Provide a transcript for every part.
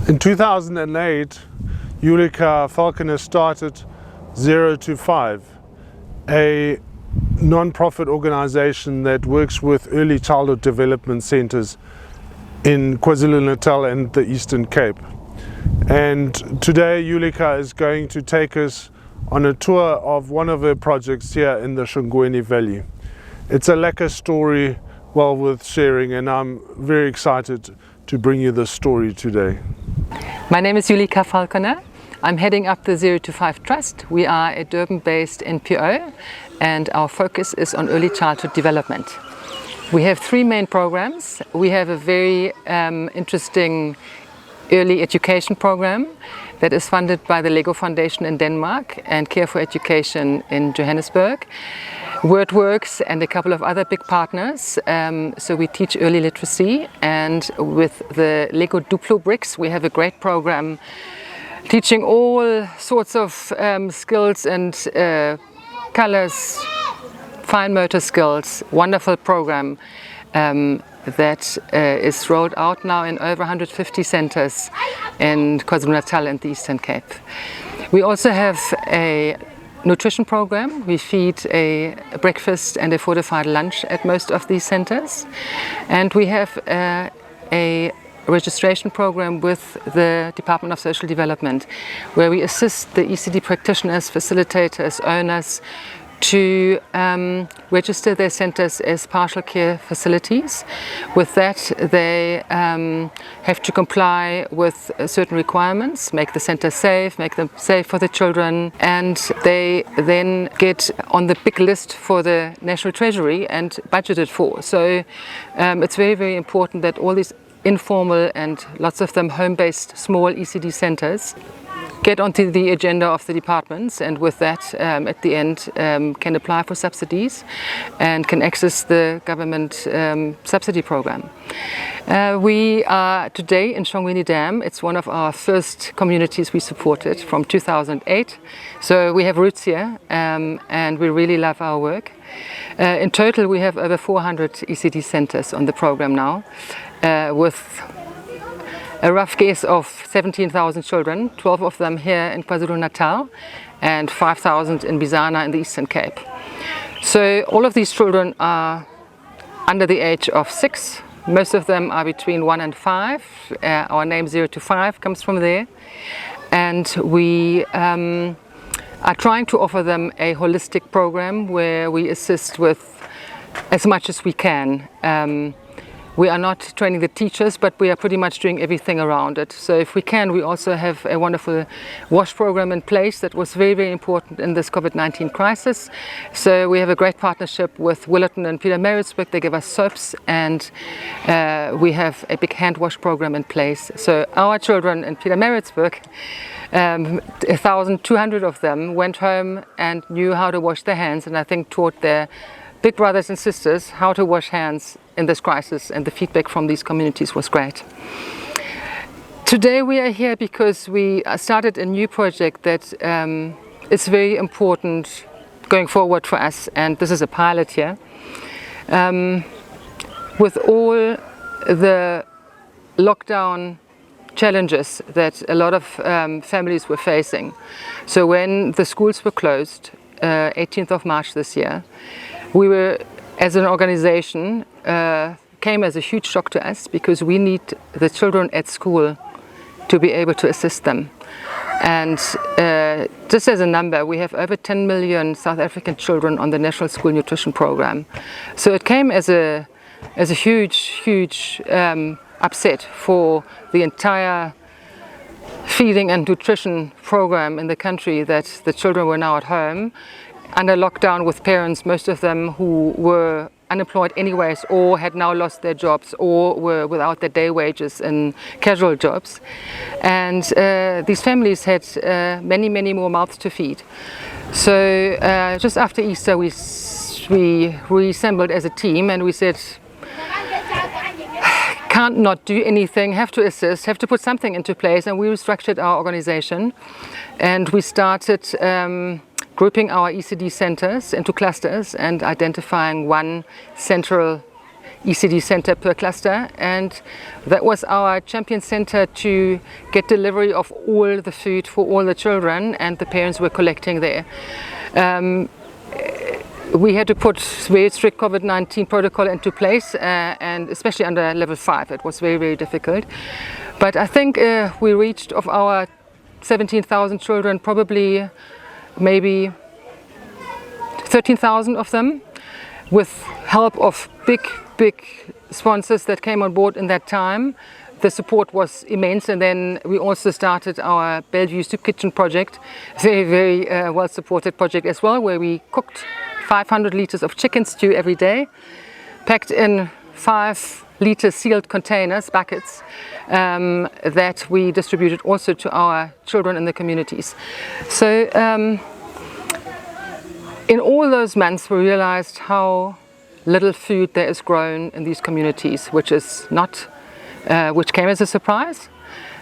In 2008, Julika Falconer started Zero2Five, a non-profit organization that works with early childhood development centers in Kwa-Zulu Natal and the Eastern Cape. And today Julika is going to take us on a tour of one of her projects here in the Shongweni Valley. It's a lekker story well worth sharing, and I'm very excited to bring you this story today. My name is Julika Falconer. I'm heading up the Zero2Five Trust. We are a Durban-based NPO and our focus is on early childhood development. We have three main programs. We have a very interesting early education program that is funded by the Lego Foundation in Denmark and Care for Education in Johannesburg, WordWorks and a couple of other big partners. So we teach early literacy, and with the Lego Duplo bricks we have a great program teaching all sorts of skills and colors, fine motor skills. Wonderful program that is rolled out now in over 150 centers in Kwa-Zulu Natal and the Eastern Cape. We also have a nutrition program. We feed a breakfast and a fortified lunch at most of these centers. And we have a registration program with the Department of Social Development, where we assist the ECD practitioners, facilitators, owners to register their centers as partial care facilities. With that, they have to comply with certain requirements, make the center safe, make them safe for the children, and they then get on the big list for the National Treasury and budgeted for. So it's very, very important that all these informal and lots of them home-based small ECD centers get onto the agenda of the departments, and with that at the end can apply for subsidies and can access the government subsidy program. We are today in Shongweni Dam. It's one of our first communities we supported from 2008. So we have roots here and we really love our work. In total we have over 400 ECD centers on the program now, with a rough guess of 17,000 children, 12 of them here in Kwa-Zulu Natal and 5,000 in Bizana in the Eastern Cape. So all of these children are under the age of 6. Most of them are between 1 and 5. Our name Zero2Five comes from there. And we are trying to offer them a holistic program where we assist with as much as we can. We are not training the teachers, but we are pretty much doing everything around it. So if we can, we also have a wonderful wash program in place that was very, very important in this COVID-19 crisis. So we have a great partnership with Willerton and Pietermaritzburg. They give us soaps, and we have a big hand wash program in place. So our children in Pietermaritzburg, 1,200 of them went home and knew how to wash their hands, and I think taught their big brothers and sisters how to wash hands in this crisis, and the feedback from these communities was great. Today we are here because we started a new project that is very important going forward for us, and this is a pilot here. With all the lockdown challenges that a lot of families were facing. So when the schools were closed, 18th of March this year, we were, as an organization, came as a huge shock to us, because we need the children at school to be able to assist them. And just as a number, we have over 10 million South African children on the National School Nutrition Program. So it came as a huge upset for the entire feeding and nutrition program in the country, that the children were now at home under lockdown with parents, most of them who were unemployed anyways, or had now lost their jobs, or were without their day wages in casual jobs. And these families had many more mouths to feed. So just after Easter we reassembled as a team, and we said, can't not do anything, have to assist, have to put something into place, and we restructured our organization, and we started grouping our ECD centers into clusters and identifying one central ECD center per cluster, and that was our champion center to get delivery of all the food for all the children, and the parents were collecting there. We had to put very strict COVID-19 protocol into place, and especially under level 5, it was very, very difficult. But I think we reached, of our 17,000 children, probably maybe 13,000 of them, with help of big sponsors that came on board in that time. The support was immense, and then we also started our Bellevue Soup Kitchen project, very, very well supported project as well, where we cooked 500 liters of chicken stew every day, packed in 5-liter sealed containers, buckets, that we distributed also to our children in the communities. So in all those months we realized how little food there is grown in these communities, which came as a surprise.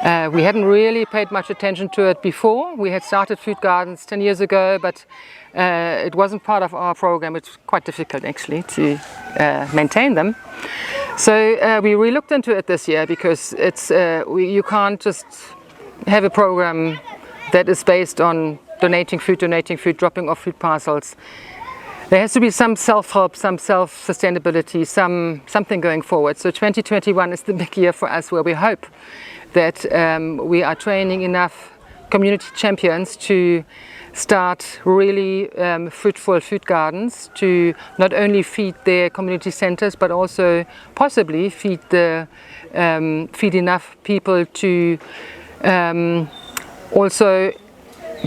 We hadn't really paid much attention to it before. We had started food gardens 10 years ago, but it wasn't part of our program. It's quite difficult actually to maintain them. So we really looked into it this year, because you can't just have a program that is based on donating food, dropping off food parcels. There has to be some self-help, some self-sustainability, something going forward. So 2021 is the big year for us, where we hope that we are training enough community champions to start really fruitful food gardens, to not only feed their community centers, but also possibly feed enough people to also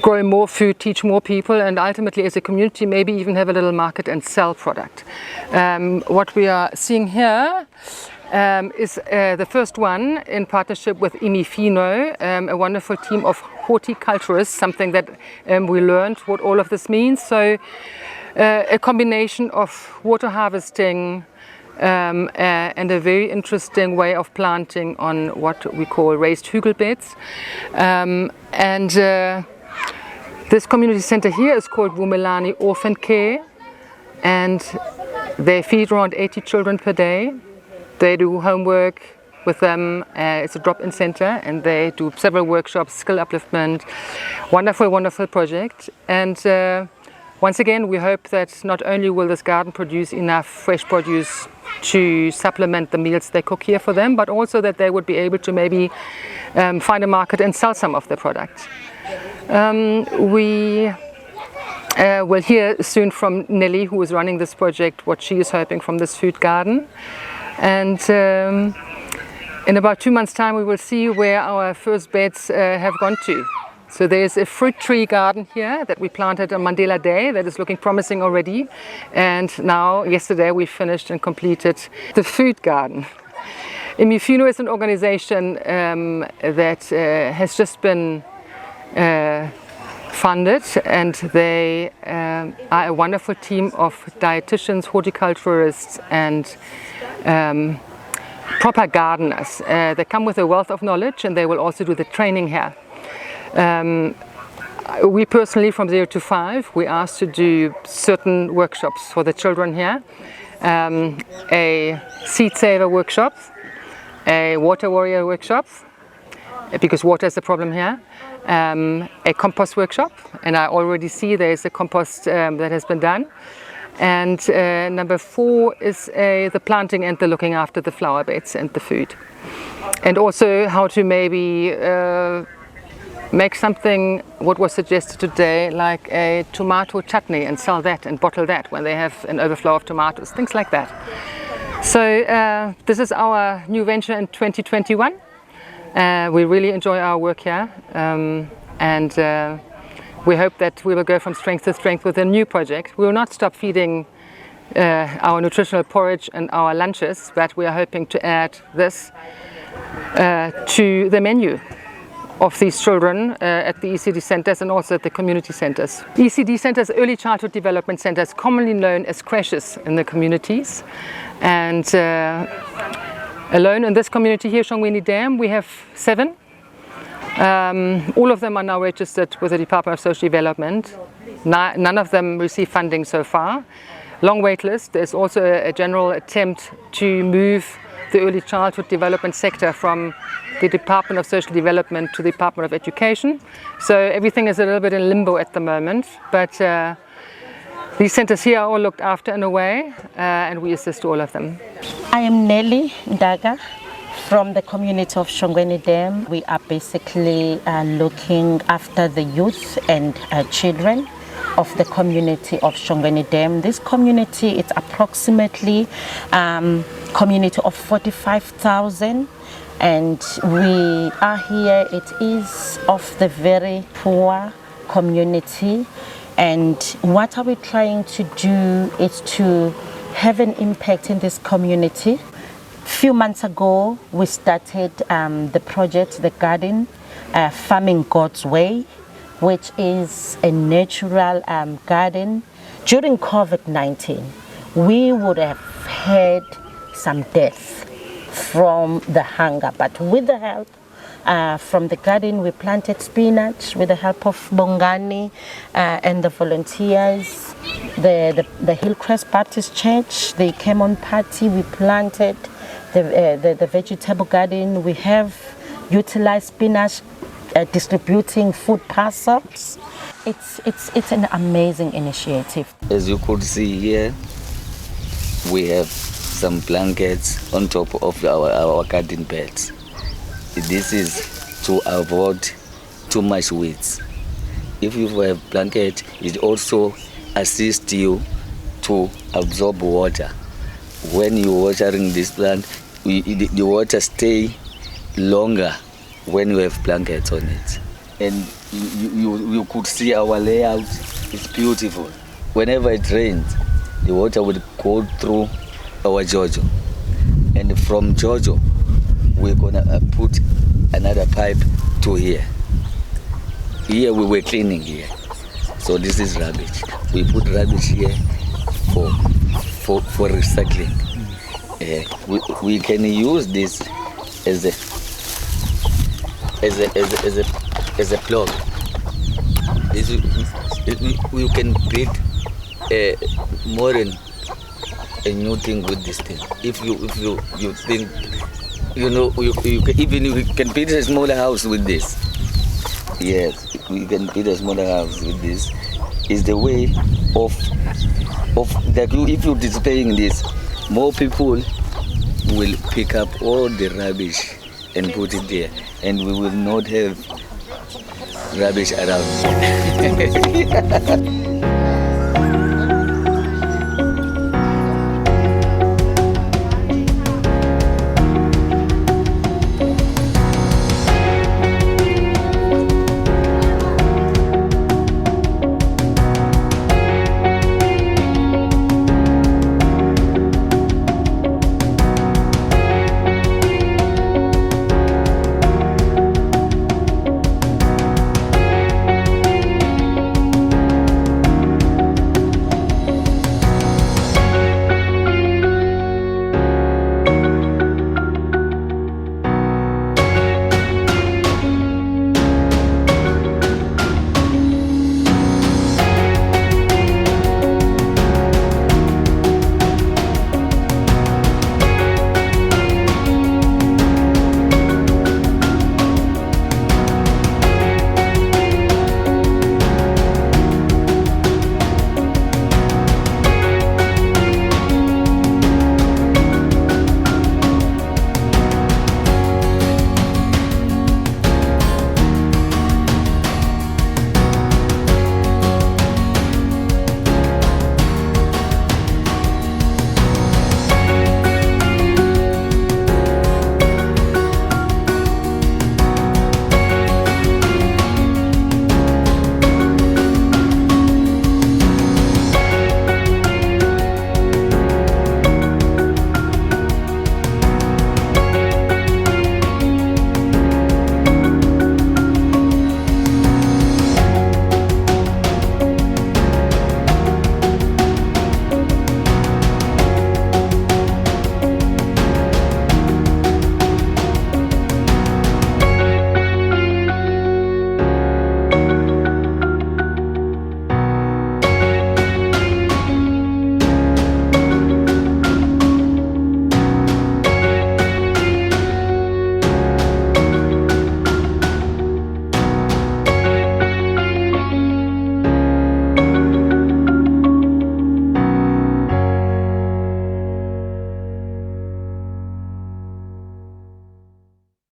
grow more food, teach more people, and ultimately as a community maybe even have a little market and sell product. What we are seeing here is the first one in partnership with Imifino, a wonderful team of horticulturists, something that we learned what all of this means. So a combination of water harvesting and a very interesting way of planting on what we call raised hugel beds. This community center here is called Vumelani Orphan Care, and they feed around 80 children per day. They do homework with them. It's a drop-in center, and they do several workshops, skill upliftment. Wonderful, wonderful project. And once again, we hope that not only will this garden produce enough fresh produce to supplement the meals they cook here for them, but also that they would be able to maybe find a market and sell some of their products. We will hear soon from Nelly, who is running this project, what she is hoping from this food garden. And in about 2 months' time we will see where our first beds have gone to. So there's a fruit tree garden here that we planted on Mandela Day that is looking promising already. And now, yesterday, we finished and completed the food garden. Imifino is an organization that has just been funded, and they are a wonderful team of dietitians, horticulturists, and proper gardeners. They come with a wealth of knowledge, and they will also do the training here. We personally from 0-5, we asked to do certain workshops for the children here. A seed saver workshop, a water warrior workshop, because water is the problem here, a compost workshop, and I already see there is a compost that has been done. And number 4 is the planting and the looking after the flower beds and the food. And also how to maybe make something, what was suggested today, like a tomato chutney, and sell that and bottle that when they have an overflow of tomatoes, things like that. So this is our new venture in 2021. We really enjoy our work here, and we hope that we will go from strength to strength with a new project. We will not stop feeding our nutritional porridge and our lunches, but we are hoping to add this to the menu of these children at the ECD centers and also at the community centers. ECD centers, early childhood development centers, commonly known as creches in the communities. And alone in this community here, Shongweni Dam, we have 7. All of them are now registered with the Department of Social Development. None of them receive funding so far. long wait list. There's also a general attempt to move the early childhood development sector from the Department of Social Development to the Department of Education. So everything is a little bit in limbo at the moment, but these centers here are all looked after in a way, and we assist all of them. I am Nelly Ndaga from the community of Shongweni Dam. We are basically looking after the youth and children of the community of Shongweni Dam. This community, it's approximately community of 45,000, and we are here. It is of the very poor community, and what are we trying to do is to have an impact in this community. A few months ago, we started the project, the garden, Farming God's Way, which is a natural garden. During COVID-19, we would have had some death from the hunger, but with the help from the garden, we planted spinach with the help of Bongani and the volunteers. The Hillcrest Baptist Church, they came on party. We planted the vegetable garden. We have utilized spinach, distributing food parcels. It's an amazing initiative. As you could see here, we have some blankets on top of our garden beds. This is to avoid too much weeds. If you have blanket, it also assists you to absorb water. When you're watering this plant, the water stay longer when you have blankets on it. And you could see our layout. It's beautiful. Whenever it rains, the water would go through our Jojo. And from Jojo, we're gonna put another pipe to here. Here we were cleaning here. So this is rubbish. We put rubbish here for recycling. We can use this as a plug. We can build more than a new thing with this thing. If you think, you know, you can build a smaller house with this. Yes, we can build a smaller house with this. Is the way of that. If you're displaying this, more people will pick up all the rubbish and put it there, and we will not have rubbish around.